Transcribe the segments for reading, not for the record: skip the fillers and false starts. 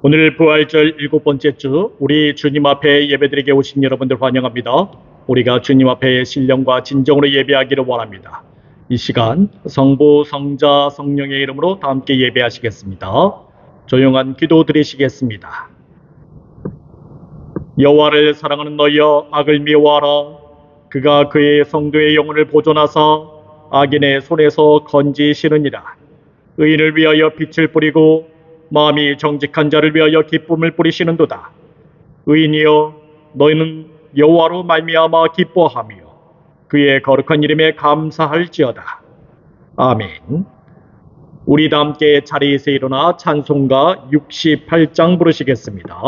오늘 부활절 7번째 주 우리 주님 앞에 예배드리게 오신 여러분들 환영합니다. 우리가 주님 앞에 신령과 진정으로 예배하기를 원합니다. 이 시간 성부, 성자, 성령의 이름으로 다 함께 예배하시겠습니다. 조용한 기도 드리시겠습니다. 여호와를 사랑하는 너희여, 악을 미워하라. 그가 그의 성도의 영혼을 보존하사 악인의 손에서 건지시느니라. 의인을 위하여 빛을 뿌리고 마음이 정직한 자를 위하여 기쁨을 뿌리시는도다. 의인이여, 너희는 여호와로 말미암아 기뻐하며 그의 거룩한 이름에 감사할지어다. 아멘. 우리 다 함께 자리에서 일어나 찬송가 68장 부르시겠습니다.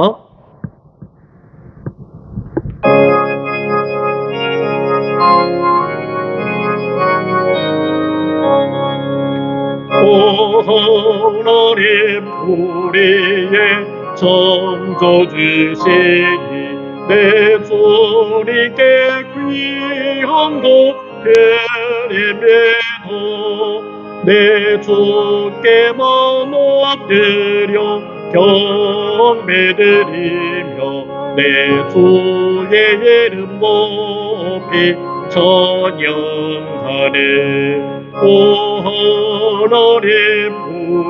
오 하나님, 우리의 창조주시니 내 주님께 귀한 것 드림에도 내 주께만 엎드려 경배드리며 내 주의 이름 높이 찬양하네. 오 하나님,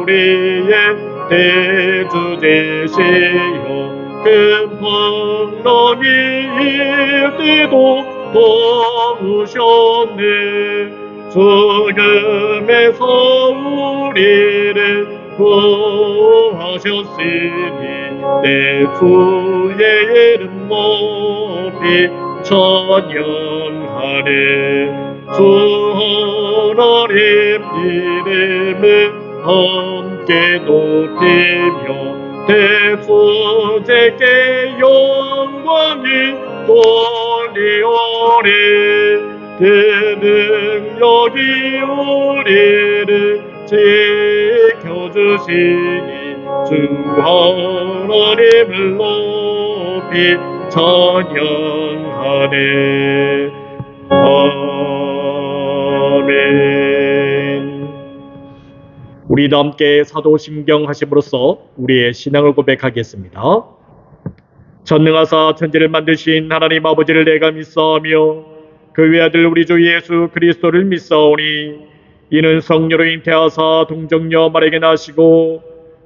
우리의 대주 되시어 큰 풍랑이 일때도 도우셨네. 죽음에서 우리를 구하셨으니 내 주의 이름 높이 찬양하네. 주 하나님 이름을 함께 높이며 대주제께 영광이 돌리오리. 그 능력이 우리를 지켜주시니 주 하나님을 높이 찬양하네. 아멘. 우리 다 함께 사도심경 하심으로써 우리의 신앙을 고백하겠습니다. 전능하사 천지를 만드신 하나님 아버지를 내가 믿사오며 그 외아들 우리 주 예수 그리스도를 믿사오니 이는 성령으로 잉태하사 동정녀 마리아에게 나시고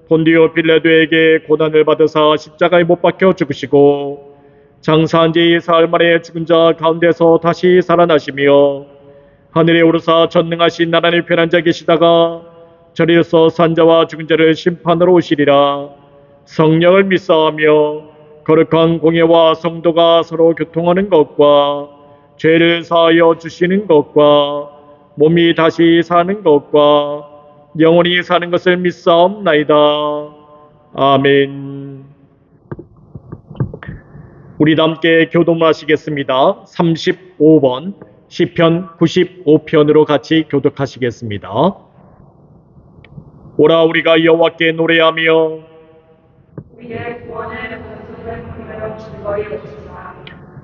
본디오 빌라도에게 고난을 받으사 십자가에 못 박혀 죽으시고 장사한 지 사흘 만에 죽은 자 가운데서 다시 살아나시며 하늘에 오르사 전능하신 하나님 편한 자 계시다가 저리서 산 자와 죽은 자를 심판하러 오시리라. 성령을 믿사오며 거룩한 공예와 성도가 서로 교통하는 것과 죄를 사하여 주시는 것과 몸이 다시 사는 것과 영원히 사는 것을 믿사옵나이다. 아멘. 우리 다 함께 교독하시겠습니다. 35번 시편 95편으로 같이 교독하시겠습니다. 오라 우리가 여호와께 노래하며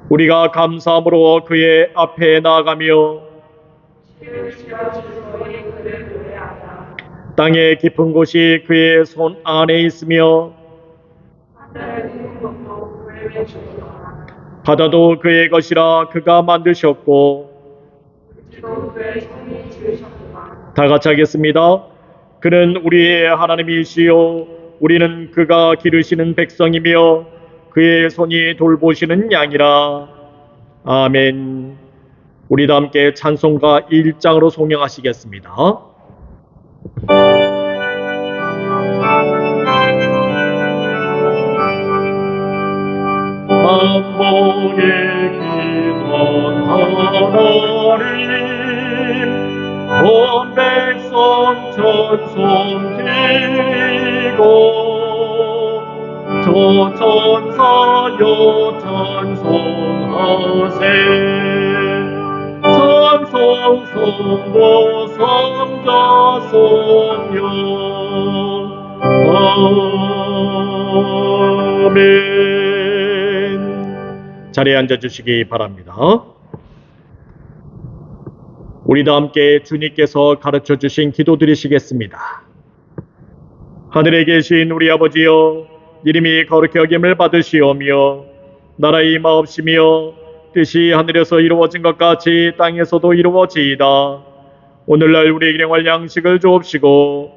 우리가 감사함으로 그의 앞에 나아가며 땅의 깊은 곳이 그의 손 안에 있으며 바다도 그의 것이라 그가 만드셨고. 다 같이 하겠습니다. 그는 우리의 하나님이시요 우리는 그가 기르시는 백성이며 그의 손이 돌보시는 양이라. 아멘. 우리 다 함께 찬송가 1장으로 송영하시겠습니다. 만복의 기도한 하나님 온 백성 찬송 드리고 저 천사여 찬송하세. 찬송 성부 성자 성령. 아멘. 자리에 앉아주시기 바랍니다. 우리 다 함께 주님께서 가르쳐주신 기도 드리시겠습니다. 하늘에 계신 우리 아버지여, 이름이 거룩히 여김을 받으시오며 나라의 임하옵시며 뜻이 하늘에서 이루어진 것 같이 땅에서도 이루어지이다. 오늘날 우리에게 일용할 양식을 주옵시고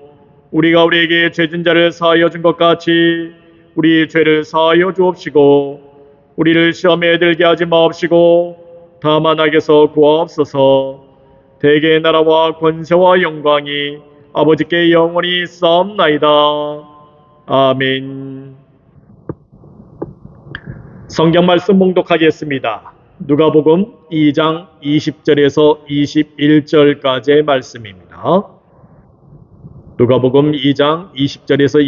우리가 우리에게 죄진 자를 사하여 준 것 같이 우리 죄를 사하여 주옵시고 우리를 시험에 들게 하지 마옵시고 다만 악에서 구하옵소서. 대개의 나라와 권세와 영광이 아버지께 영원히 있사옵나이다. 아멘. 성경 말씀 봉독하겠습니다. 누가복음 2장 20절에서 21절까지의 말씀입니다. 누가복음 2장 20절에서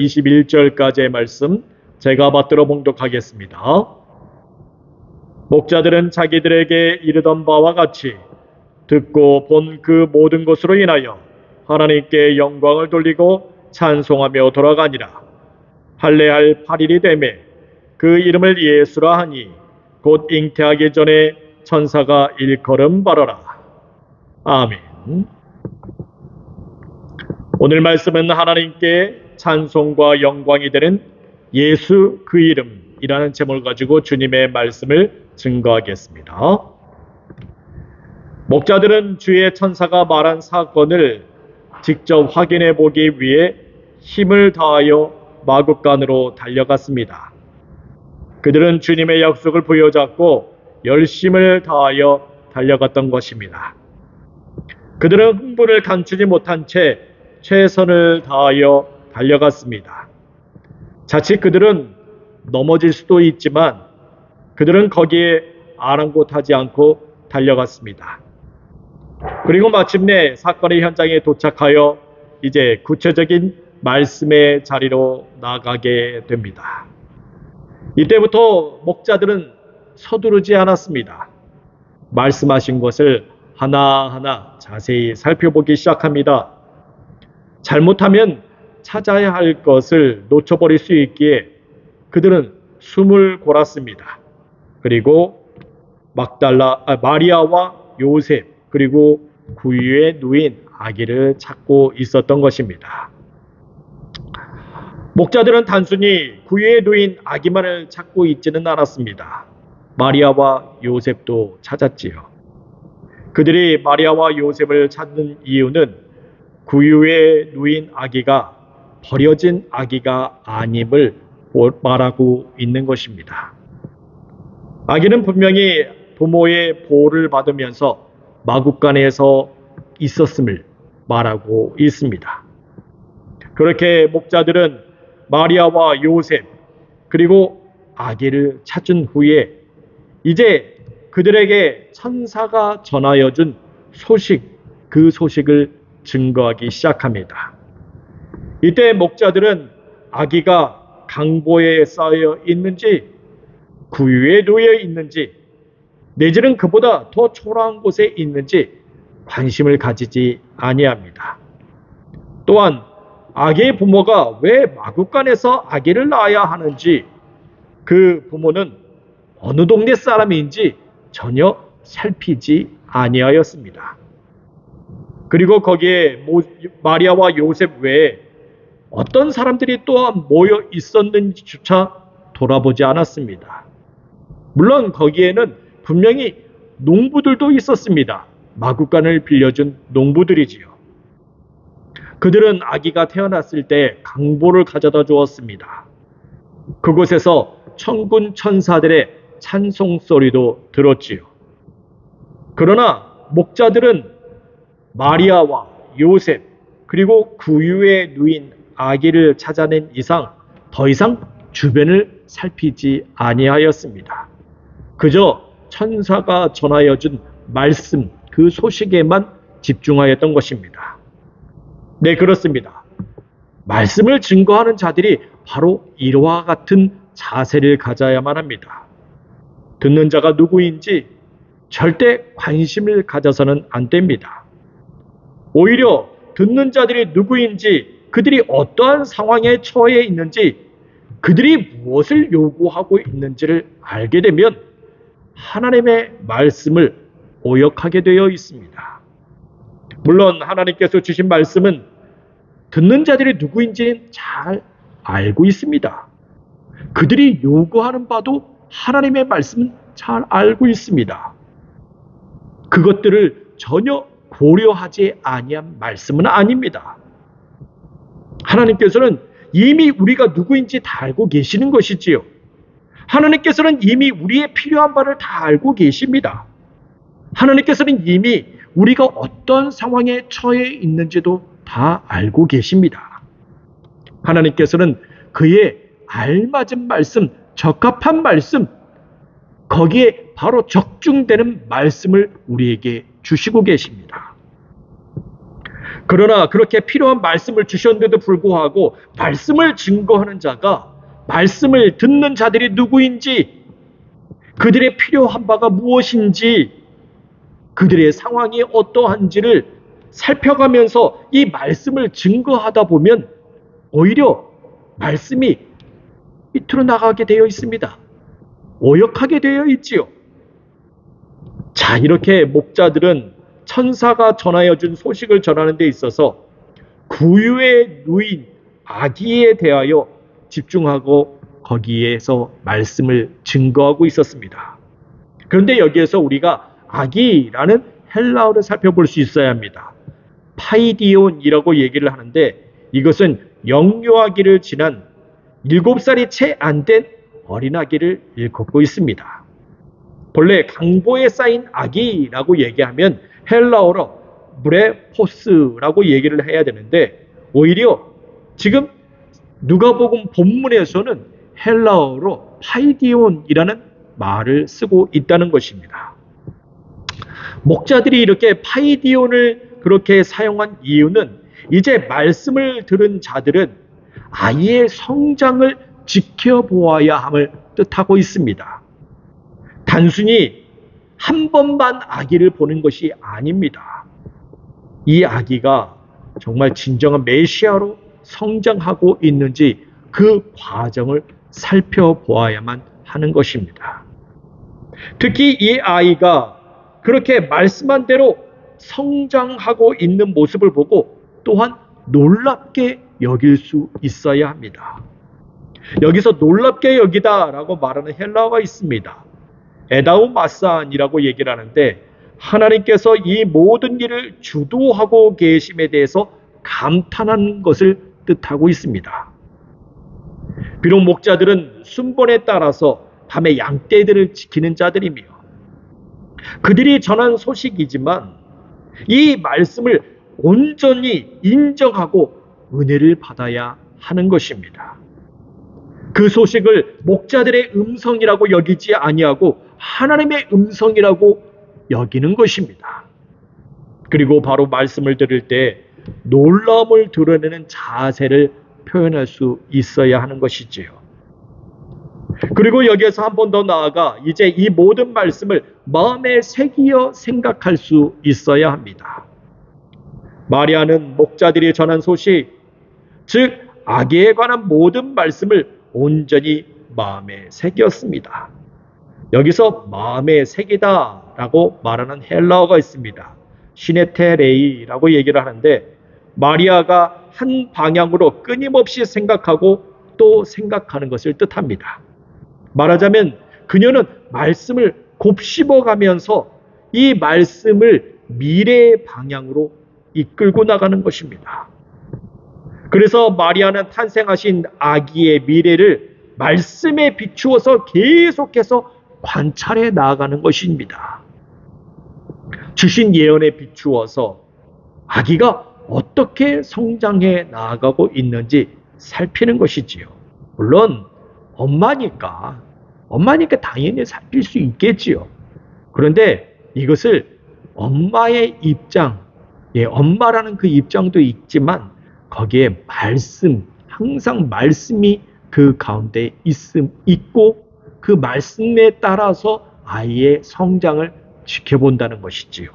21절까지의 말씀 제가 받들어 봉독하겠습니다. 목자들은 자기들에게 이르던 바와 같이 듣고 본 그 모든 것으로 인하여 하나님께 영광을 돌리고 찬송하며 돌아가니라. 할례할 8일이 되매 그 이름을 예수라 하니 곧 잉태하기 전에 천사가 일컬음 바라라. 아멘. 오늘 말씀은 하나님께 찬송과 영광이 되는 예수 그 이름이라는 제목을 가지고 주님의 말씀을 증거하겠습니다. 목자들은 주의 천사가 말한 사건을 직접 확인해 보기 위해 힘을 다하여 마국간으로 달려갔습니다. 그들은 주님의 약속을 부여잡고 열심을 다하여 달려갔던 것입니다. 그들은 흥분을 감추지 못한 채 최선을 다하여 달려갔습니다. 자칫 그들은 넘어질 수도 있지만 그들은 거기에 아랑곳하지 않고 달려갔습니다. 그리고 마침내 사건의 현장에 도착하여 이제 구체적인 말씀의 자리로 나가게 됩니다. 이때부터 목자들은 서두르지 않았습니다. 말씀하신 것을 하나하나 자세히 살펴보기 시작합니다. 잘못하면 찾아야 할 것을 놓쳐버릴 수 있기에 그들은 숨을 골았습니다. 그리고 마리아와 요셉 그리고 구유에 누인 아기를 찾고 있었던 것입니다. 목자들은 단순히 구유에 누인 아기만을 찾고 있지는 않았습니다. 마리아와 요셉도 찾았지요. 그들이 마리아와 요셉을 찾는 이유는 구유에 누인 아기가 버려진 아기가 아님을 말하고 있는 것입니다. 아기는 분명히 부모의 보호를 받으면서 마국간에서 있었음을 말하고 있습니다. 그렇게 목자들은 마리아와 요셉 그리고 아기를 찾은 후에 이제 그들에게 천사가 전하여 준 소식, 그 소식을 증거하기 시작합니다. 이때 목자들은 아기가 강보에 쌓여 있는지 구유에 놓여 있는지 내지는 그보다 더 초라한 곳에 있는지 관심을 가지지 아니합니다. 또한 아기의 부모가 왜 마국간에서 아기를 낳아야 하는지 그 부모는 어느 동네 사람인지 전혀 살피지 아니하였습니다. 그리고 거기에 마리아와 요셉 외에 어떤 사람들이 또한 모여 있었는지조차 돌아보지 않았습니다. 물론 거기에는 분명히 농부들도 있었습니다. 마국간을 빌려준 농부들이지요. 그들은 아기가 태어났을 때 강보를 가져다 주었습니다. 그곳에서 천군 천사들의 찬송 소리도 들었지요. 그러나 목자들은 마리아와 요셉 그리고 구유에 누인 아기를 찾아낸 이상 더 이상 주변을 살피지 아니하였습니다. 그저 천사가 전하여 준 말씀, 그 소식에만 집중하였던 것입니다. 네, 그렇습니다. 말씀을 증거하는 자들이 바로 이와 같은 자세를 가져야만 합니다. 듣는 자가 누구인지 절대 관심을 가져서는 안 됩니다. 오히려 듣는 자들이 누구인지, 그들이 어떠한 상황에 처해 있는지, 그들이 무엇을 요구하고 있는지를 알게 되면 하나님의 말씀을 오역하게 되어 있습니다. 물론 하나님께서 주신 말씀은 듣는 자들이 누구인지는 잘 알고 있습니다. 그들이 요구하는 바도 하나님의 말씀은 잘 알고 있습니다. 그것들을 전혀 고려하지 아니한 말씀은 아닙니다. 하나님께서는 이미 우리가 누구인지 다 알고 계시는 것이지요. 하나님께서는 이미 우리의 필요한 바를 다 알고 계십니다. 하나님께서는 이미 우리가 어떤 상황에 처해 있는지도 다 알고 계십니다. 하나님께서는 그의 알맞은 말씀, 적합한 말씀, 거기에 바로 적중되는 말씀을 우리에게 주시고 계십니다. 그러나 그렇게 필요한 말씀을 주셨는데도 불구하고 말씀을 증거하는 자가, 말씀을 듣는 자들이 누구인지, 그들의 필요한 바가 무엇인지, 그들의 상황이 어떠한지를 살펴가면서 이 말씀을 증거하다 보면 오히려 말씀이 밑으로 나가게 되어 있습니다. 오역하게 되어 있지요. 자, 이렇게 목자들은 천사가 전하여 준 소식을 전하는 데 있어서 구유에 누인 아기에 대하여 집중하고 거기에서 말씀을 증거하고 있었습니다. 그런데 여기에서 우리가 아기라는 헬라어를 살펴볼 수 있어야 합니다. 파이디온이라고 얘기를 하는데 이것은 영유아기를 지난 7살이 채 안 된 어린아기를 일컫고 있습니다. 본래 강보에 쌓인 아기라고 얘기하면 헬라어로 브레포스라고 얘기를 해야 되는데 오히려 지금 누가복음 본문에서는 헬라어로 파이디온이라는 말을 쓰고 있다는 것입니다. 목자들이 이렇게 파이디온을 그렇게 사용한 이유는 이제 말씀을 들은 자들은 아이의 성장을 지켜보아야 함을 뜻하고 있습니다. 단순히 한 번만 아기를 보는 것이 아닙니다. 이 아기가 정말 진정한 메시아로 성장하고 있는지 그 과정을 살펴보아야만 하는 것입니다. 특히 이 아이가 그렇게 말씀한 대로 성장하고 있는 모습을 보고 또한 놀랍게 여길 수 있어야 합니다. 여기서 놀랍게 여기다라고 말하는 헬라어가 있습니다. 에다우마산이라고 얘기를 하는데 하나님께서 이 모든 일을 주도하고 계심에 대해서 감탄하는 것을 뜻하고 있습니다. 비록 목자들은 순번에 따라서 밤에 양떼들을 지키는 자들이며 그들이 전한 소식이지만 이 말씀을 온전히 인정하고 은혜를 받아야 하는 것입니다. 그 소식을 목자들의 음성이라고 여기지 아니하고 하나님의 음성이라고 여기는 것입니다. 그리고 바로 말씀을 들을 때 놀라움을 드러내는 자세를 표현할 수 있어야 하는 것이지요. 그리고 여기에서 한 번 더 나아가 이제 이 모든 말씀을 마음에 새기어 생각할 수 있어야 합니다. 마리아는 목자들이 전한 소식, 즉 아기에 관한 모든 말씀을 온전히 마음에 새겼습니다. 여기서 마음에 새기다라고 말하는 헬라어가 있습니다. 시네테레이라고 얘기를 하는데 마리아가 한 방향으로 끊임없이 생각하고 또 생각하는 것을 뜻합니다. 말하자면 그녀는 말씀을 곱씹어가면서 이 말씀을 미래의 방향으로 이끌고 나가는 것입니다. 그래서 마리아는 탄생하신 아기의 미래를 말씀에 비추어서 계속해서 관찰해 나아가는 것입니다. 주신 예언에 비추어서 아기가 어떻게 성장해 나아가고 있는지 살피는 것이지요. 물론 엄마니까 당연히 살필 수 있겠지요. 그런데 이것을 엄마의 입장, 엄마라는 그 입장도 있지만 거기에 말씀, 항상 말씀이 그 가운데 있고 그 말씀에 따라서 아이의 성장을 지켜본다는 것이지요.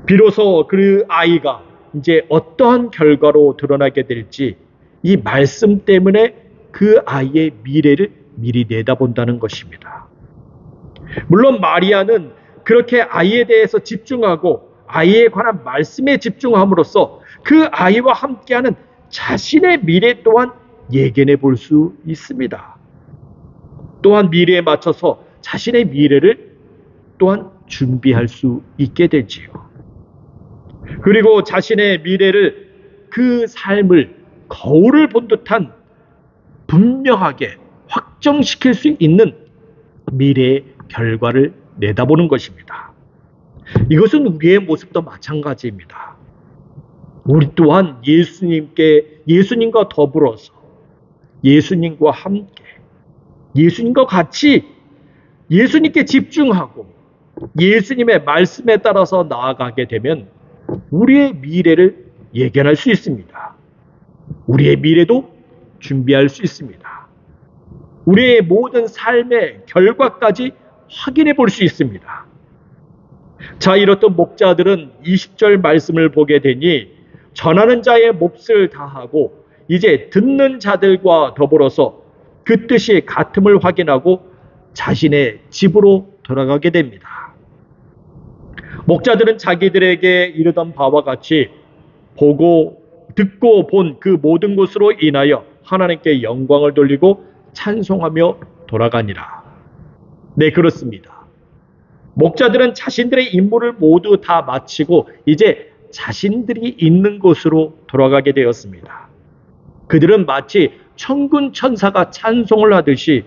비로소 그 아이가 이제 어떠한 결과로 드러나게 될지 이 말씀 때문에 그 아이의 미래를 미리 내다본다는 것입니다. 물론 마리아는 그렇게 아이에 대해서 집중하고 아이에 관한 말씀에 집중함으로써 그 아이와 함께하는 자신의 미래 또한 예견해 볼 수 있습니다. 또한 미래에 맞춰서 자신의 미래를 또한 준비할 수 있게 되지요. 그리고 자신의 미래를, 그 삶을 거울을 본 듯한 분명하게 확정시킬 수 있는 미래의 결과를 내다보는 것입니다. 이것은 우리의 모습도 마찬가지입니다. 우리 또한 예수님과 더불어서, 예수님과 함께, 예수님과 같이 예수님께 집중하고 예수님의 말씀에 따라서 나아가게 되면 우리의 미래를 예견할 수 있습니다. 우리의 미래도 준비할 수 있습니다. 우리의 모든 삶의 결과까지 확인해 볼 수 있습니다. 자, 이렇던 목자들은 20절 말씀을 보게 되니 전하는 자의 몫을 다하고 이제 듣는 자들과 더불어서 그 뜻이 같음을 확인하고 자신의 집으로 돌아가게 됩니다. 목자들은 자기들에게 이르던 바와 같이 보고 듣고 본 그 모든 것으로 인하여 하나님께 영광을 돌리고 찬송하며 돌아가니라. 네, 그렇습니다. 목자들은 자신들의 임무를 모두 다 마치고 이제 자신들이 있는 곳으로 돌아가게 되었습니다. 그들은 마치 천군 천사가 찬송을 하듯이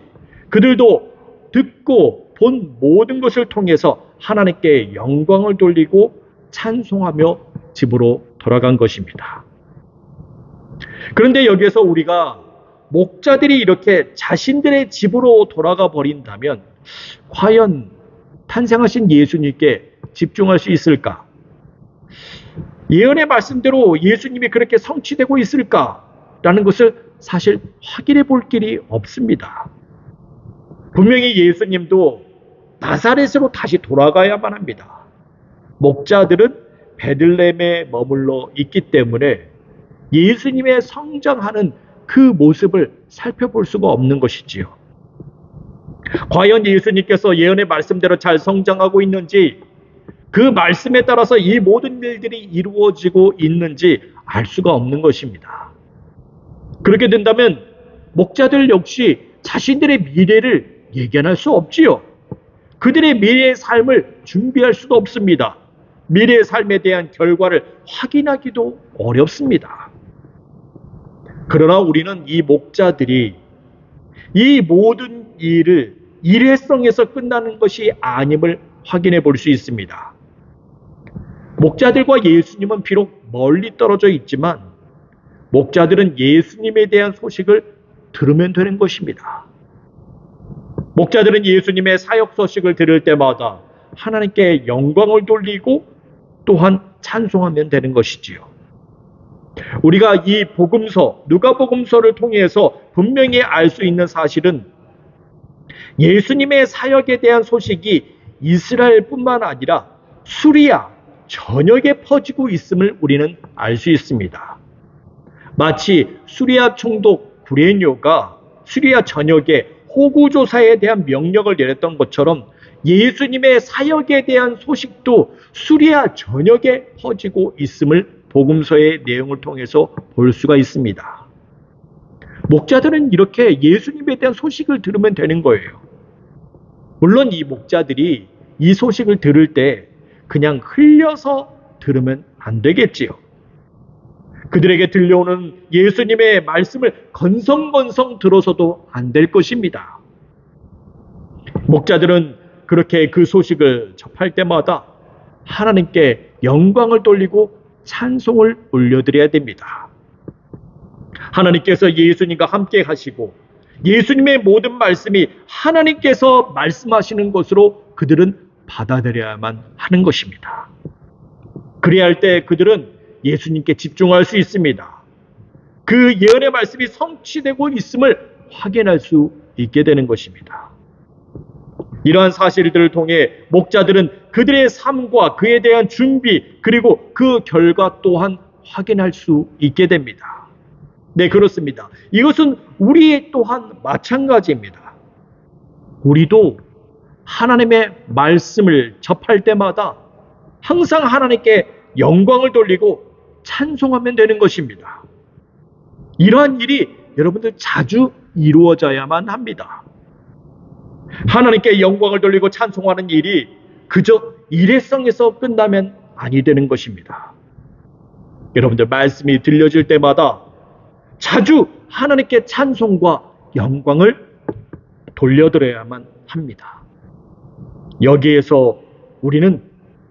그들도 듣고 본 모든 것을 통해서 하나님께 영광을 돌리고 찬송하며 집으로 돌아간 것입니다. 그런데 여기에서 우리가 목자들이 이렇게 자신들의 집으로 돌아가 버린다면 과연 탄생하신 예수님께 집중할 수 있을까? 예언의 말씀대로 예수님이 그렇게 성취되고 있을까라는 것을 사실 확인해 볼 길이 없습니다. 분명히 예수님도 나사렛으로 다시 돌아가야만 합니다. 목자들은 베들레헴에 머물러 있기 때문에 예수님의 성장하는 그 모습을 살펴볼 수가 없는 것이지요. 과연 예수님께서 예언의 말씀대로 잘 성장하고 있는지, 그 말씀에 따라서 이 모든 일들이 이루어지고 있는지 알 수가 없는 것입니다. 그렇게 된다면 목자들 역시 자신들의 미래를 예견할 수 없지요. 그들의 미래의 삶을 준비할 수도 없습니다. 미래의 삶에 대한 결과를 확인하기도 어렵습니다. 그러나 우리는 이 목자들이 이 모든 일을 일회성에서 끝나는 것이 아님을 확인해 볼 수 있습니다. 목자들과 예수님은 비록 멀리 떨어져 있지만 목자들은 예수님에 대한 소식을 들으면 되는 것입니다. 목자들은 예수님의 사역 소식을 들을 때마다 하나님께 영광을 돌리고 또한 찬송하면 되는 것이지요. 우리가 이 복음서, 누가복음서를 통해서 분명히 알 수 있는 사실은 예수님의 사역에 대한 소식이 이스라엘뿐만 아니라 수리아 전역에 퍼지고 있음을 우리는 알 수 있습니다. 마치 수리아 총독 구레뇨가 수리아 전역에 호구조사에 대한 명령을 내렸던 것처럼 예수님의 사역에 대한 소식도 수리아 전역에 퍼지고 있음을 복음서의 내용을 통해서 볼 수가 있습니다. 목자들은 이렇게 예수님에 대한 소식을 들으면 되는 거예요. 물론 이 목자들이 이 소식을 들을 때 그냥 흘려서 들으면 안 되겠지요. 그들에게 들려오는 예수님의 말씀을 건성건성 들어서도 안 될 것입니다. 목자들은 그렇게 그 소식을 접할 때마다 하나님께 영광을 돌리고 찬송을 올려드려야 됩니다. 하나님께서 예수님과 함께 하시고 예수님의 모든 말씀이 하나님께서 말씀하시는 것으로 그들은 받아들여야만 하는 것입니다. 그래야 할 때 그들은 예수님께 집중할 수 있습니다. 그 예언의 말씀이 성취되고 있음을 확인할 수 있게 되는 것입니다. 이러한 사실들을 통해 목자들은 그들의 삶과 그에 대한 준비 그리고 그 결과 또한 확인할 수 있게 됩니다. 네, 그렇습니다. 이것은 우리 또한 마찬가지입니다. 우리도 하나님의 말씀을 접할 때마다 항상 하나님께 영광을 돌리고 찬송하면 되는 것입니다. 이러한 일이 여러분들 자주 이루어져야만 합니다. 하나님께 영광을 돌리고 찬송하는 일이 그저 일회성에서 끝나면 아니 되는 것입니다. 여러분들 말씀이 들려질 때마다 자주 하나님께 찬송과 영광을 돌려드려야만 합니다. 여기에서 우리는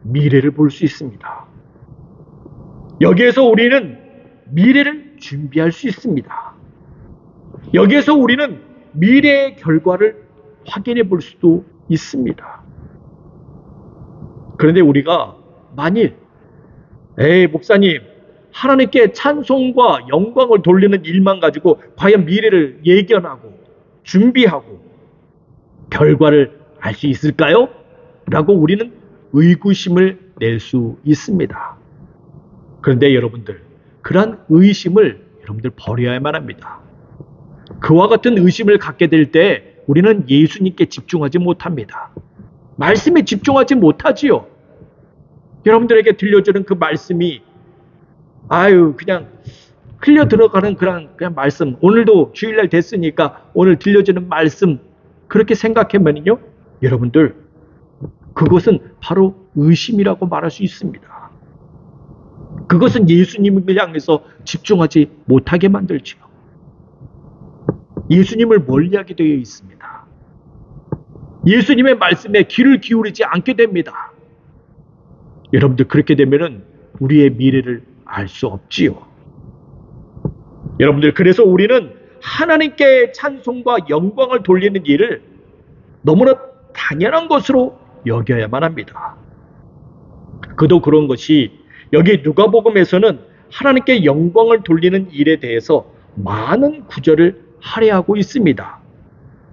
미래를 볼 수 있습니다. 여기에서 우리는 미래를 준비할 수 있습니다. 여기에서 우리는 미래의 결과를 확인해 볼 수도 있습니다. 그런데 우리가 만일 목사님, 하나님께 찬송과 영광을 돌리는 일만 가지고 과연 미래를 예견하고 준비하고 결과를 알 수 있을까요? 라고 우리는 의구심을 낼 수 있습니다. 그런데 여러분들, 그러한 의심을 여러분들 버려야만 합니다. 그와 같은 의심을 갖게 될 때 우리는 예수님께 집중하지 못합니다. 말씀에 집중하지 못하지요. 여러분들에게 들려주는 그 말씀이 그냥 흘려 들어가는 그냥 말씀, 오늘도 주일날 됐으니까 오늘 들려주는 말씀, 그렇게 생각하면요, 여러분들 그것은 바로 의심이라고 말할 수 있습니다. 그것은 예수님을 향해서 집중하지 못하게 만들지요. 예수님을 멀리하게 되어 있습니다. 예수님의 말씀에 귀를 기울이지 않게 됩니다. 여러분들 그렇게 되면은 우리의 미래를 알 수 없지요. 여러분들, 그래서 우리는 하나님께 찬송과 영광을 돌리는 일을 너무나 당연한 것으로 여겨야만 합니다. 그도 그런 것이 여기 누가복음에서는 하나님께 영광을 돌리는 일에 대해서 많은 구절을 할애하고 있습니다.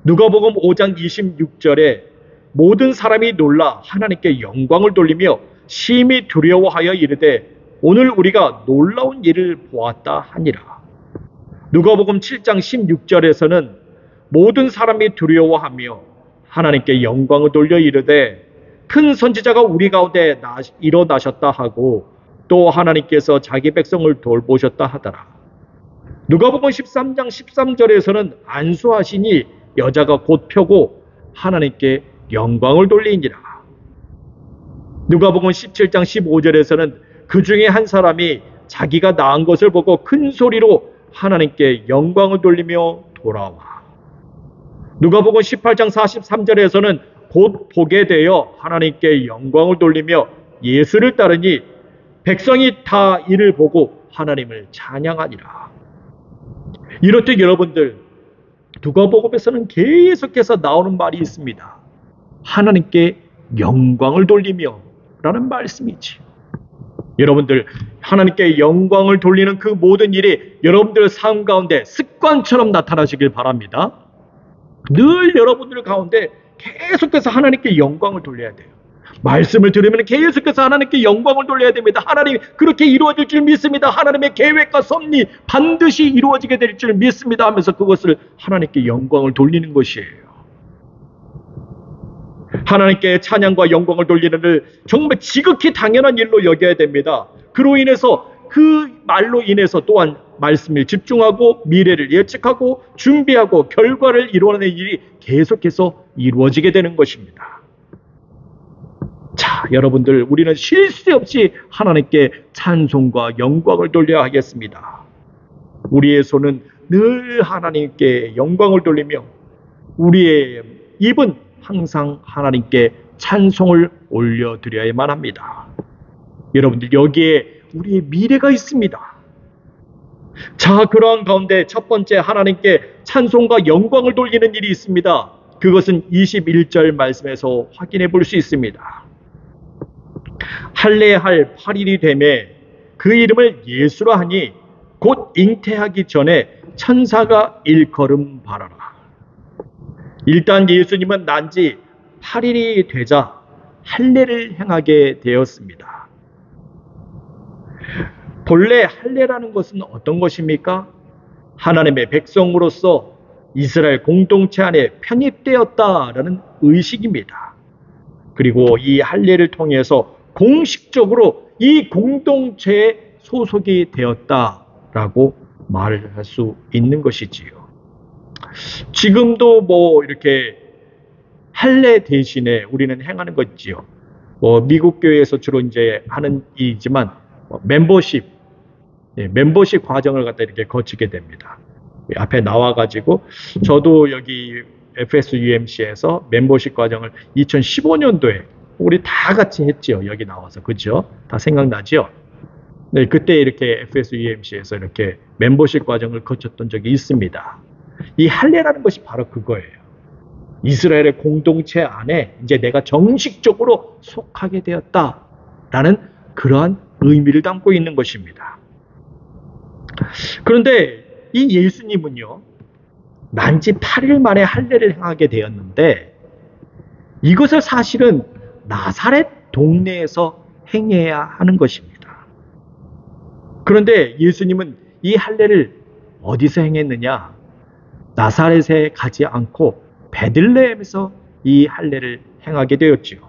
누가복음 5장 26절에 모든 사람이 놀라 하나님께 영광을 돌리며 심히 두려워하여 이르되 오늘 우리가 놀라운 일을 보았다 하니라. 누가복음 7장 16절에서는 모든 사람이 두려워하며 하나님께 영광을 돌려 이르되 큰 선지자가 우리 가운데 일어나셨다 하고 또 하나님께서 자기 백성을 돌보셨다 하더라. 누가복음 13장 13절에서는 안수하시니 여자가 곧 펴고 하나님께 영광을 돌리니라. 누가복음 17장 15절에서는 그 중에 한 사람이 자기가 낳은 것을 보고 큰 소리로 하나님께 영광을 돌리며 돌아와. 누가복음 18장 43절에서는 곧 보게 되어 하나님께 영광을 돌리며 예수를 따르니 백성이 다 이를 보고 하나님을 찬양하니라. 이렇듯 여러분들, 누가복음에서는 계속해서 나오는 말이 있습니다. 하나님께 영광을 돌리며 라는 말씀이지. 여러분들, 하나님께 영광을 돌리는 그 모든 일이 여러분들 삶 가운데 습관처럼 나타나시길 바랍니다. 늘 여러분들 가운데 계속해서 하나님께 영광을 돌려야 돼요. 말씀을 들으면 계속해서 하나님께 영광을 돌려야 됩니다. 하나님 그렇게 이루어질 줄 믿습니다. 하나님의 계획과 섭리 반드시 이루어지게 될 줄 믿습니다 하면서 그것을 하나님께 영광을 돌리는 것이에요. 하나님께 찬양과 영광을 돌리는 일, 정말 지극히 당연한 일로 여겨야 됩니다. 그로 인해서 그 말로 인해서 또한 말씀에 집중하고 미래를 예측하고 준비하고 결과를 이루어내는 일이 계속해서 이루어지게 되는 것입니다. 자, 여러분들, 우리는 쉴 새 없이 하나님께 찬송과 영광을 돌려야 하겠습니다. 우리의 손은 늘 하나님께 영광을 돌리며 우리의 입은 항상 하나님께 찬송을 올려드려야만 합니다. 여러분들, 여기에 우리의 미래가 있습니다. 자, 그러한 가운데 첫 번째 하나님께 찬송과 영광을 돌리는 일이 있습니다. 그것은 21절 말씀에서 확인해 볼 수 있습니다. 할례할 8일이 되매 그 이름을 예수라 하니 곧 잉태하기 전에 천사가 일컬음 바라라. 일단 예수님은 난 지 8일이 되자 할례를 행하게 되었습니다. 본래 할례라는 것은 어떤 것입니까? 하나님의 백성으로서 이스라엘 공동체 안에 편입되었다라는 의식입니다. 그리고 이 할례를 통해서 공식적으로 이 공동체에 소속이 되었다라고 말을 할 수 있는 것이지요. 지금도 뭐 이렇게 할례 대신에 우리는 행하는 거 있지요. 미국 교회에서 주로 이제 하는 일이지만 멤버십 과정을 갖다 이렇게 거치게 됩니다. 앞에 나와가지고 저도 여기 FSUMC에서 멤버십 과정을 2015년도에 우리 다 같이 했지요. 여기 나와서 그죠? 다 생각나죠? 네, 그때 이렇게 FSUMC에서 이렇게 멤버십 과정을 거쳤던 적이 있습니다. 이 할례라는 것이 바로 그거예요. 이스라엘의 공동체 안에 이제 내가 정식적으로 속하게 되었다라는 그러한 의미를 담고 있는 것입니다. 그런데 이 예수님은요, 난지 8일 만에 할례를 행하게 되었는데 이것을 사실은 나사렛 동네에서 행해야 하는 것입니다. 그런데 예수님은 이 할례를 어디서 행했느냐? 나사렛에 가지 않고 베들레헴에서 이 할례를 행하게 되었지요.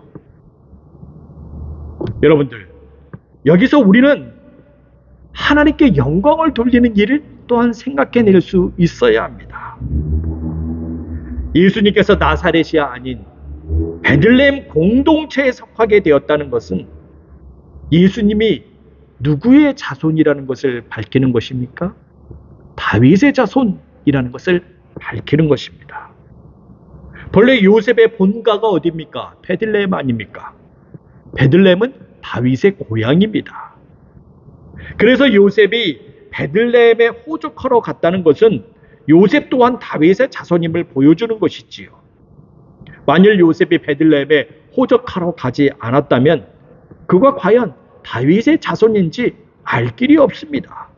여러분들, 여기서 우리는 하나님께 영광을 돌리는 일을 또한 생각해낼 수 있어야 합니다. 예수님께서 나사렛이 아닌 베들레헴 공동체에 속하게 되었다는 것은 예수님이 누구의 자손이라는 것을 밝히는 것입니까? 다윗의 자손이라는 것을 밝히는 것입니다. 본래 요셉의 본가가 어디입니까? 베들레헴 아닙니까? 베들레헴은 다윗의 고향입니다. 그래서 요셉이 베들레헴에 호적하러 갔다는 것은 요셉 또한 다윗의 자손임을 보여주는 것이지요. 만일 요셉이 베들레헴에 호적하러 가지 않았다면 그가 과연 다윗의 자손인지 알 길이 없습니다.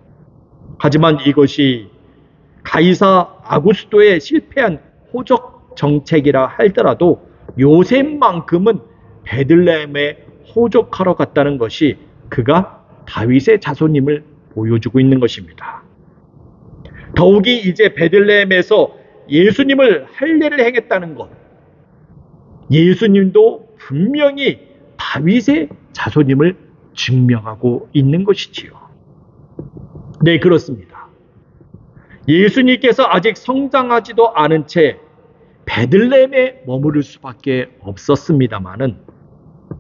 하지만 이것이 가이사 아구스토의 실패한 호적 정책이라 할지라도 요셉만큼은 베들레헴에 호적하러 갔다는 것이 그가 다윗의 자손임을 보여주고 있는 것입니다. 더욱이 이제 베들레헴에서 예수님을 할례를 행했다는 것, 예수님도 분명히 다윗의 자손임을 증명하고 있는 것이지요. 네, 그렇습니다. 예수님께서 아직 성장하지도 않은 채 베들레헴에 머무를 수밖에 없었습니다마는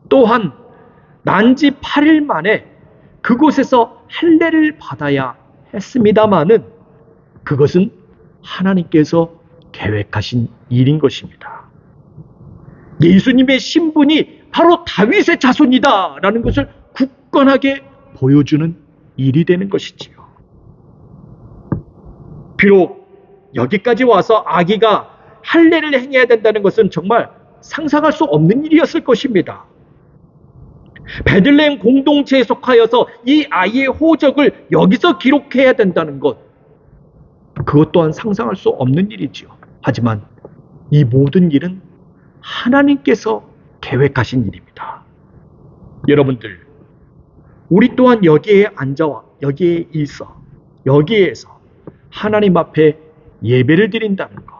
또한 난지 8일 만에 그곳에서 할례를 받아야 했습니다마는 그것은 하나님께서 계획하신 일인 것입니다. 예수님의 신분이 바로 다윗의 자손이다라는 것을 굳건하게 보여주는 일이 되는 것이지요. 비록 여기까지 와서 아기가 할례를 행해야 된다는 것은 정말 상상할 수 없는 일이었을 것입니다. 베들레헴 공동체에 속하여서 이 아이의 호적을 여기서 기록해야 된다는 것, 그것 또한 상상할 수 없는 일이지요. 하지만 이 모든 일은 하나님께서 계획하신 일입니다. 여러분들, 우리 또한 여기에 앉아와 여기에서 하나님 앞에 예배를 드린다는 것,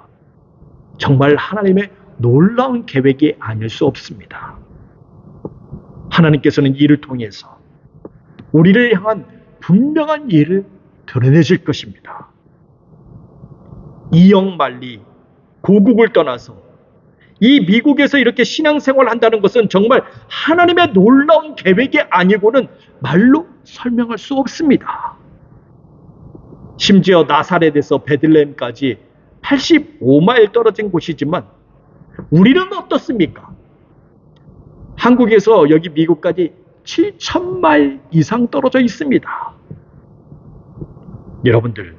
정말 하나님의 놀라운 계획이 아닐 수 없습니다. 하나님께서는 이를 통해서 우리를 향한 분명한 일을 드러내실 것입니다. 이영만리 고국을 떠나서 이 미국에서 이렇게 신앙생활을 한다는 것은 정말 하나님의 놀라운 계획이 아니고는 말로 설명할 수 없습니다. 심지어 나사렛에서 베들레헴까지 85마일 떨어진 곳이지만 우리는 어떻습니까? 한국에서 여기 미국까지 7,000마일 이상 떨어져 있습니다. 여러분들,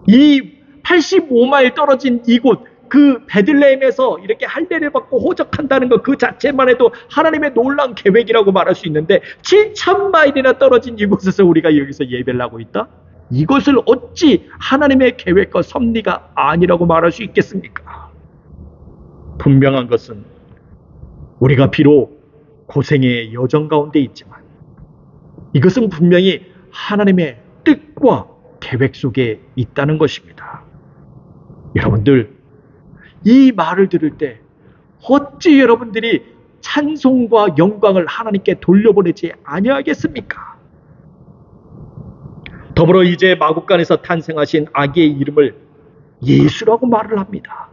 이 85마일 떨어진 이곳, 그 베들레헴에서 이렇게 할례를 받고 호적한다는 것 그 자체만 해도 하나님의 놀라운 계획이라고 말할 수 있는데 7,000마일이나 떨어진 이곳에서 우리가 여기서 예배를 하고 있다? 이것을 어찌 하나님의 계획과 섭리가 아니라고 말할 수 있겠습니까? 분명한 것은 우리가 비록 고생의 여정 가운데 있지만 이것은 분명히 하나님의 뜻과 계획 속에 있다는 것입니다. 여러분들, 이 말을 들을 때 어찌 여러분들이 찬송과 영광을 하나님께 돌려보내지 아니하겠습니까? 더불어 이제 마국간에서 탄생하신 아기의 이름을 예수라고 말을 합니다.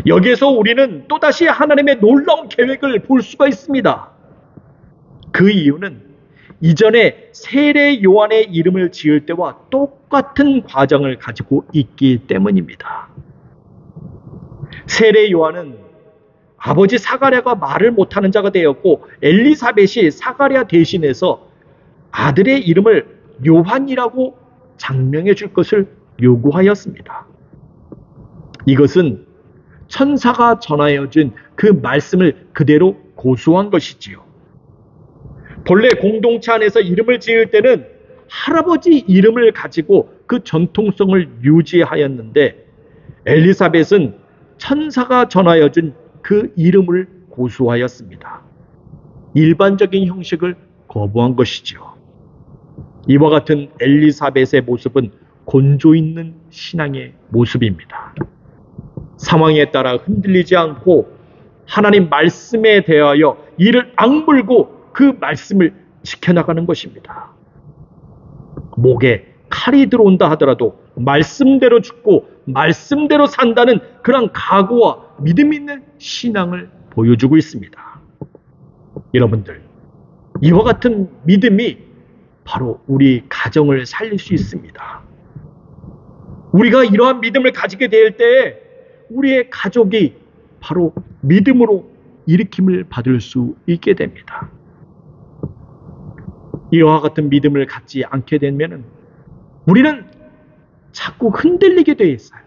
여기에서 우리는 또다시 하나님의 놀라운 계획을 볼 수가 있습니다. 그 이유는 이전에 세례 요한의 이름을 지을 때와 똑같은 과정을 가지고 있기 때문입니다. 세례 요한은 아버지 사가랴가 말을 못하는 자가 되었고 엘리사벳이 사가랴 대신해서 아들의 이름을 요한이라고 장명해 줄 것을 요구하였습니다. 이것은 천사가 전하여 준 그 말씀을 그대로 고수한 것이지요. 본래 공동체 안에서 이름을 지을 때는 할아버지 이름을 가지고 그 전통성을 유지하였는데 엘리사벳은 천사가 전하여 준 그 이름을 고수하였습니다. 일반적인 형식을 거부한 것이지요. 이와 같은 엘리사벳의 모습은 곤조 있는 신앙의 모습입니다. 상황에 따라 흔들리지 않고 하나님 말씀에 대하여 이를 악물고 그 말씀을 지켜나가는 것입니다. 목에 칼이 들어온다 하더라도 말씀대로 죽고 말씀대로 산다는 그런 각오와 믿음 있는 신앙을 보여주고 있습니다. 여러분들, 이와 같은 믿음이 바로 우리 가정을 살릴 수 있습니다. 우리가 이러한 믿음을 가지게 될 때 우리의 가족이 바로 믿음으로 일으킴을 받을 수 있게 됩니다. 이와 같은 믿음을 갖지 않게 되면 우리는 자꾸 흔들리게 되어 있어요.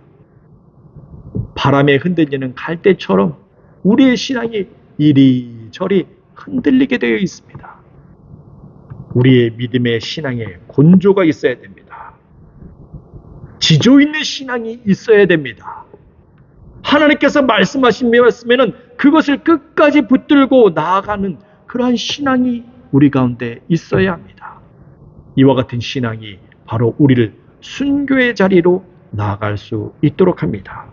바람에 흔들리는 갈대처럼 우리의 신앙이 이리저리 흔들리게 되어 있습니다. 우리의 믿음의 신앙에 곤조가 있어야 됩니다. 지조 있는 신앙이 있어야 됩니다. 하나님께서 말씀하시면 그것을 끝까지 붙들고 나아가는 그러한 신앙이 우리 가운데 있어야 합니다. 이와 같은 신앙이 바로 우리를 순교의 자리로 나아갈 수 있도록 합니다.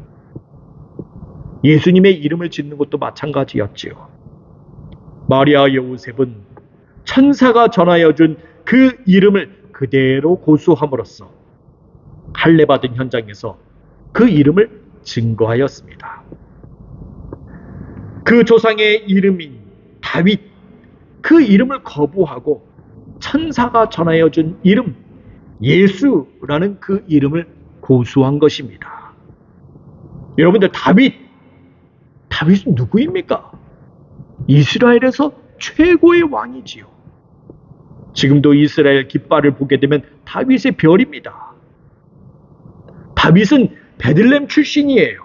예수님의 이름을 짓는 것도 마찬가지였지요. 마리아 요셉은 천사가 전하여 준 그 이름을 그대로 고수함으로써 할례받은 현장에서 그 이름을 증거하였습니다. 그 조상의 이름인 다윗, 그 이름을 거부하고 천사가 전하여 준 이름 예수라는 그 이름을 고수한 것입니다. 여러분들, 다윗은 누구입니까? 이스라엘에서 최고의 왕이지요. 지금도 이스라엘 깃발을 보게 되면 다윗의 별입니다. 다윗은 베들레헴 출신이에요.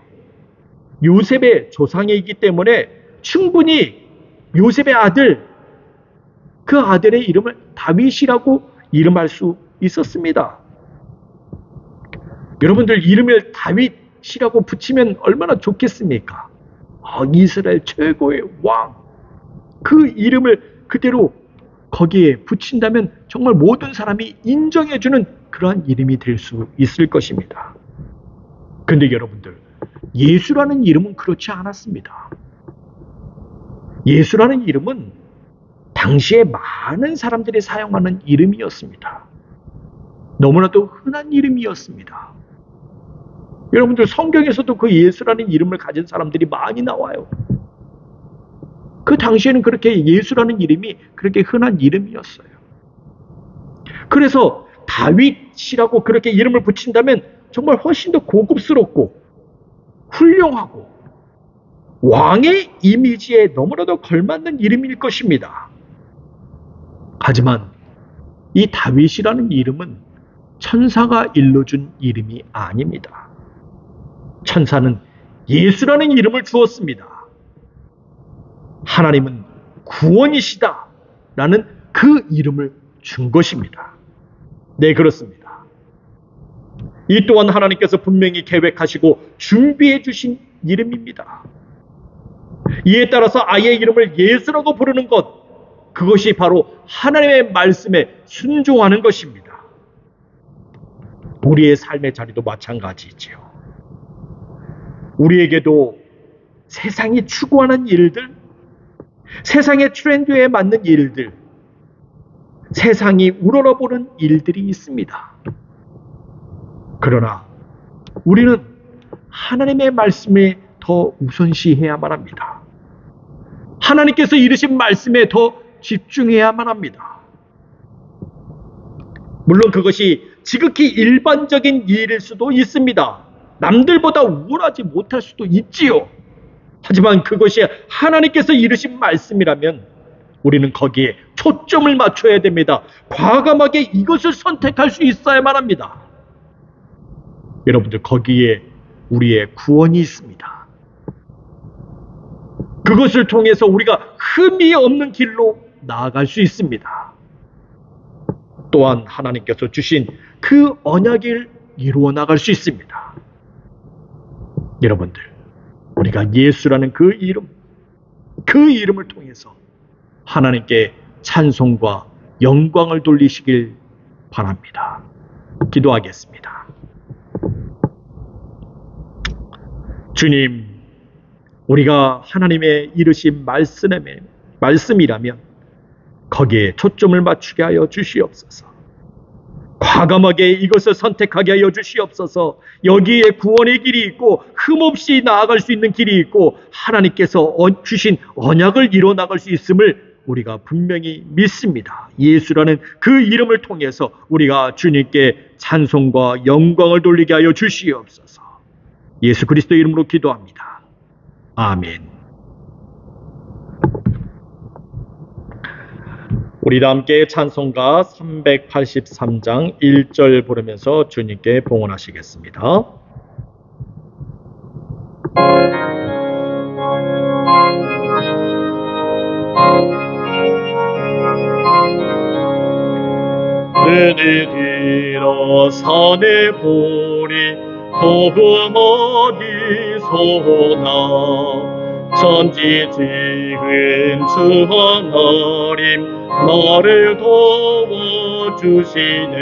요셉의 조상이기 때문에 충분히 요셉의 아들, 그 아들의 이름을 다윗이라고 이름할 수 있었습니다. 여러분들, 이름을 다윗이라고 붙이면 얼마나 좋겠습니까? 이스라엘 최고의 왕, 그 이름을 그대로 거기에 붙인다면 정말 모든 사람이 인정해주는 그러한 이름이 될 수 있을 것입니다. 그런데 여러분들, 예수라는 이름은 그렇지 않았습니다. 예수라는 이름은 당시에 많은 사람들이 사용하는 이름이었습니다. 너무나도 흔한 이름이었습니다. 여러분들, 성경에서도 그 예수라는 이름을 가진 사람들이 많이 나와요. 그 당시에는 그렇게 예수라는 이름이 그렇게 흔한 이름이었어요. 그래서 다윗이라고 그렇게 이름을 붙인다면 정말 훨씬 더 고급스럽고 훌륭하고 왕의 이미지에 너무나도 걸맞는 이름일 것입니다. 하지만 이 다윗이라는 이름은 천사가 일러준 이름이 아닙니다. 천사는 예수라는 이름을 주었습니다. 하나님은 구원이시다 라는 그 이름을 준 것입니다. 네, 그렇습니다. 이 또한 하나님께서 분명히 계획하시고 준비해 주신 이름입니다. 이에 따라서 아이의 이름을 예수라고 부르는 것, 그것이 바로 하나님의 말씀에 순종하는 것입니다. 우리의 삶의 자리도 마찬가지지요. 우리에게도 세상이 추구하는 일들, 세상의 트렌드에 맞는 일들, 세상이 우러러보는 일들이 있습니다. 그러나 우리는 하나님의 말씀에 더 우선시해야만 합니다. 하나님께서 이르신 말씀에 더 집중해야만 합니다. 물론 그것이 지극히 일반적인 일일 수도 있습니다. 남들보다 우월하지 못할 수도 있지요. 하지만 그것이 하나님께서 이르신 말씀이라면 우리는 거기에 초점을 맞춰야 됩니다. 과감하게 이것을 선택할 수 있어야만 합니다. 여러분들, 거기에 우리의 구원이 있습니다. 그것을 통해서 우리가 흠이 없는 길로 나아갈 수 있습니다. 또한 하나님께서 주신 그 언약을 이루어 나갈 수 있습니다. 여러분들, 우리가 예수라는 그 이름을 통해서 하나님께 찬송과 영광을 돌리시길 바랍니다. 기도하겠습니다. 주님, 우리가 하나님의 이르신 말씀이라면 거기에 초점을 맞추게 하여 주시옵소서. 과감하게 이것을 선택하게 하여 주시옵소서. 여기에 구원의 길이 있고 흠없이 나아갈 수 있는 길이 있고 하나님께서 주신 언약을 이뤄 나갈 수 있음을 우리가 분명히 믿습니다. 예수라는 그 이름을 통해서 우리가 주님께 찬송과 영광을 돌리게 하여 주시옵소서. 예수 그리스도 이름으로 기도합니다. 아멘. 우리 다 함께 찬송가 383장 1절 부르면서 주님께 봉헌하시겠습니다. 눈이 들어 산에 보리 도금 어디서나 천지 지은 주 하나님 나를 도와주시네.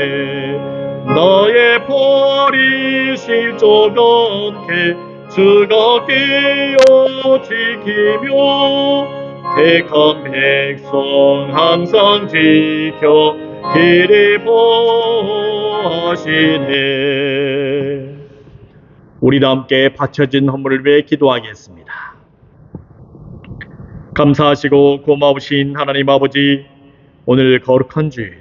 나의 버리실 적 않게 주가 깨어 지키며 택한 백성 항상 지켜 길을 보하시네. 우리 다 함께 바쳐진 헌물을 위해 기도하겠습니다. 감사하시고 고마우신 하나님 아버지, 오늘 거룩한 주일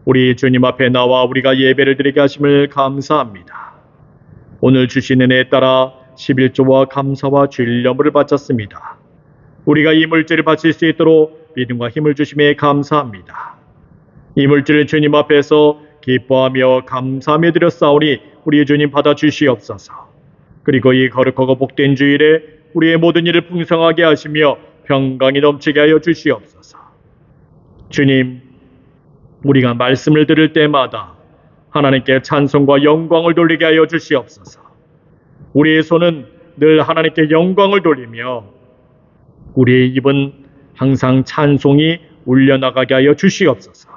우리 주님 앞에 나와 우리가 예배를 드리게 하심을 감사합니다. 오늘 주신 은혜에 따라 11조와 감사와 주일염을 바쳤습니다. 우리가 이 물질을 바칠 수 있도록 믿음과 힘을 주심에 감사합니다. 이 물질을 주님 앞에서 기뻐하며 감사하며 드렸사오니 우리 주님 받아 주시옵소서. 그리고 이 거룩하고 복된 주일에 우리의 모든 일을 풍성하게 하시며 평강이 넘치게 하여 주시옵소서. 주님, 우리가 말씀을 들을 때마다 하나님께 찬송과 영광을 돌리게 하여 주시옵소서. 우리의 손은 늘 하나님께 영광을 돌리며 우리의 입은 항상 찬송이 울려나가게 하여 주시옵소서.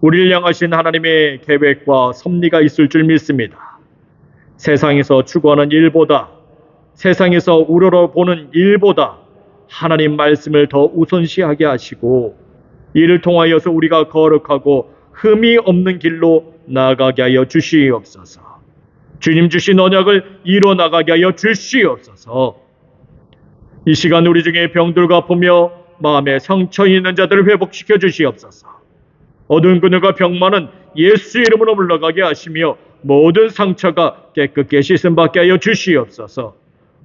우리를 향하신 하나님의 계획과 섭리가 있을 줄 믿습니다. 세상에서 추구하는 일보다, 세상에서 우러러보는 일보다 하나님 말씀을 더 우선시하게 하시고 이를 통하여서 우리가 거룩하고 흠이 없는 길로 나아가게 하여 주시옵소서. 주님 주신 언약을 이뤄나가게 하여 주시옵소서. 이 시간 우리 중에 병들고 아프며 마음에 상처 있는 자들을 회복시켜 주시옵소서. 어두운 그늘과 병만은 예수 이름으로 물러가게 하시며 모든 상처가 깨끗게 씻음받게 하여 주시옵소서.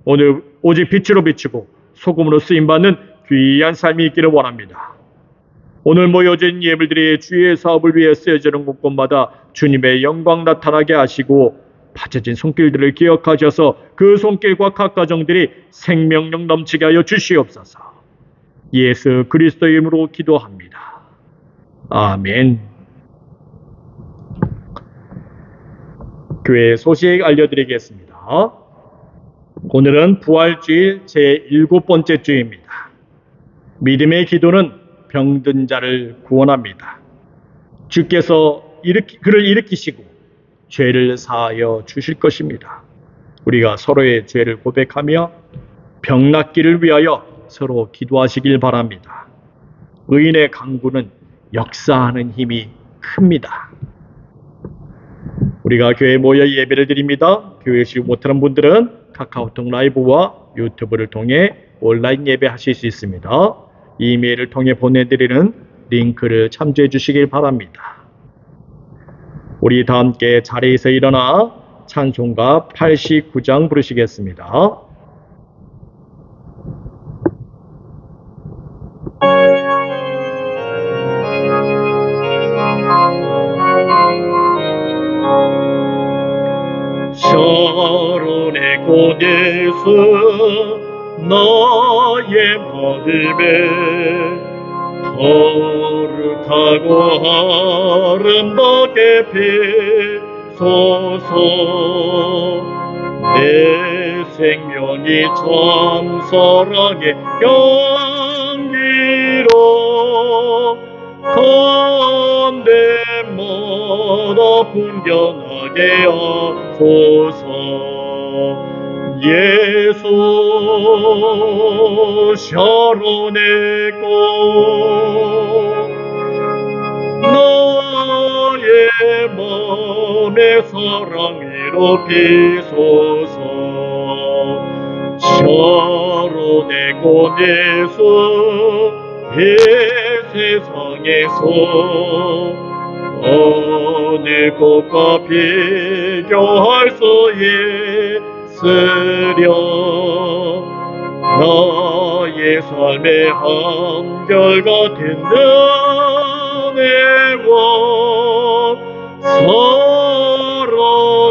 오늘 오직 빛으로 비추고 소금으로 쓰임받는 귀한 삶이 있기를 원합니다. 오늘 모여진 예물들이 주의 사업을 위해 쓰여지는 곳곳마다 주님의 영광 나타나게 하시고 바쳐진 손길들을 기억하셔서 그 손길과 각 가정들이 생명력 넘치게 하여 주시옵소서. 예수 그리스도 이름으로 기도합니다. 아멘. 교회 소식 알려드리겠습니다. 오늘은 부활주일 제7번째 주입니다. 믿음의 기도는 병든 자를 구원합니다. 주께서 그를 일으키시고 죄를 사하여 주실 것입니다. 우리가 서로의 죄를 고백하며 병 낫기를 위하여 서로 기도하시길 바랍니다. 의인의 강구는 역사하는 힘이 큽니다. 우리가 교회에 모여 예배를 드립니다. 교회 시 못하는 분들은 카카오톡 라이브와 유튜브를 통해 온라인 예배하실 수 있습니다. 이메일을 통해 보내드리는 링크를 참조해 주시길 바랍니다. 우리 다 함께 자리에서 일어나 찬송가 89장 부르시겠습니다. 샤론의 곳에서 나의 마음에 거룩하고 아름답게 비소서. 내 생명이 참 사랑의 향기로 담대마다 풍겨나게 하소서. 예수 샤론의 꽃 나의 맘에 사랑으로 비소서. 샤론의 꽃에서 이 세상에서 어느 꽃과 비교할 수 있으랴. 나의 삶의 한결같은 은혜와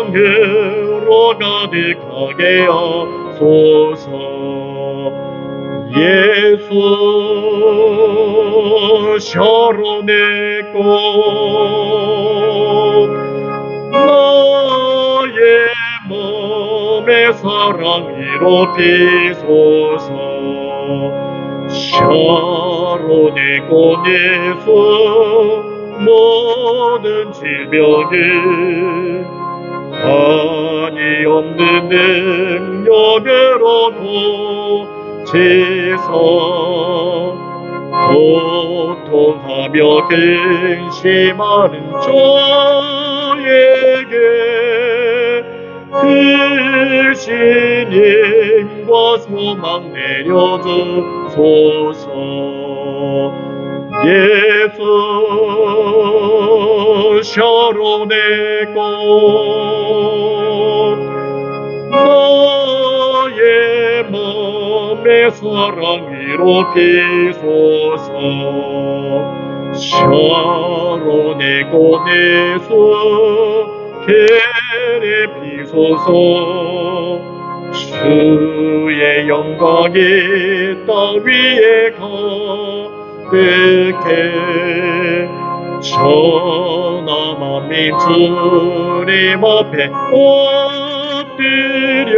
사랑으로 가득하게 하소서. 예수 샤론의 꽃 나의 몸의 사랑으로 비소서. 샤론의 꽃에서 모든 질병을 한이 없는 능력으로도 지서 고통하며 근심하는 자에게 크신 힘과 소망 내려주소서. 예수 샤론의 꽃 나의 맘의 사랑으로 비소서. 샤론의 꽃에서 계리 비소서. 주의 영광이 땅 위에 가득해 천하 만민 주님 앞에 엎드려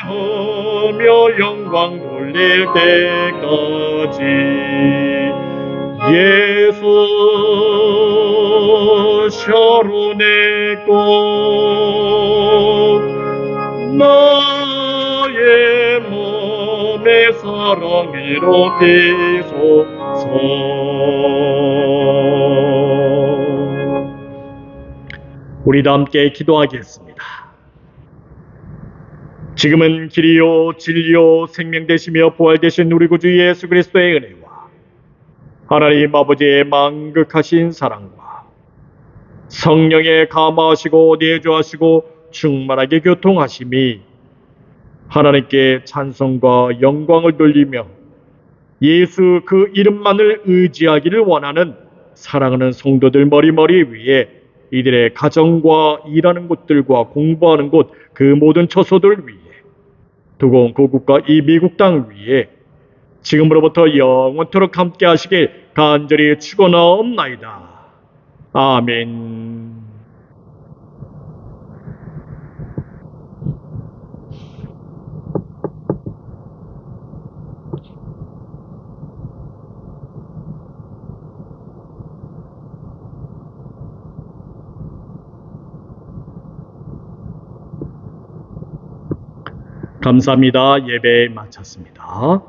경배하며 영광 돌릴 때까지. 예수 샤론의 꽃 나의 몸의 사랑으로 비소서. 우리 다 함께 기도하겠습니다. 지금은 길이요 진리요 생명 되시며 부활 되신 우리 구주 예수 그리스도의 은혜와 하나님 아버지의 만극하신 사랑과 성령의 감화하시고 내주하시고 충만하게 교통하심이 하나님께 찬송과 영광을 돌리며 예수 그 이름만을 의지하기를 원하는 사랑하는 성도들 머리머리 위에 이들의 가정과 일하는 곳들과 공부하는 곳 그 모든 처소들 위에 두고 그 국가 이 미국 땅 위에 지금으로부터 영원토록 함께 하시길 간절히 축원하옵나이다. 아멘. 감사합니다. 예배 마쳤습니다.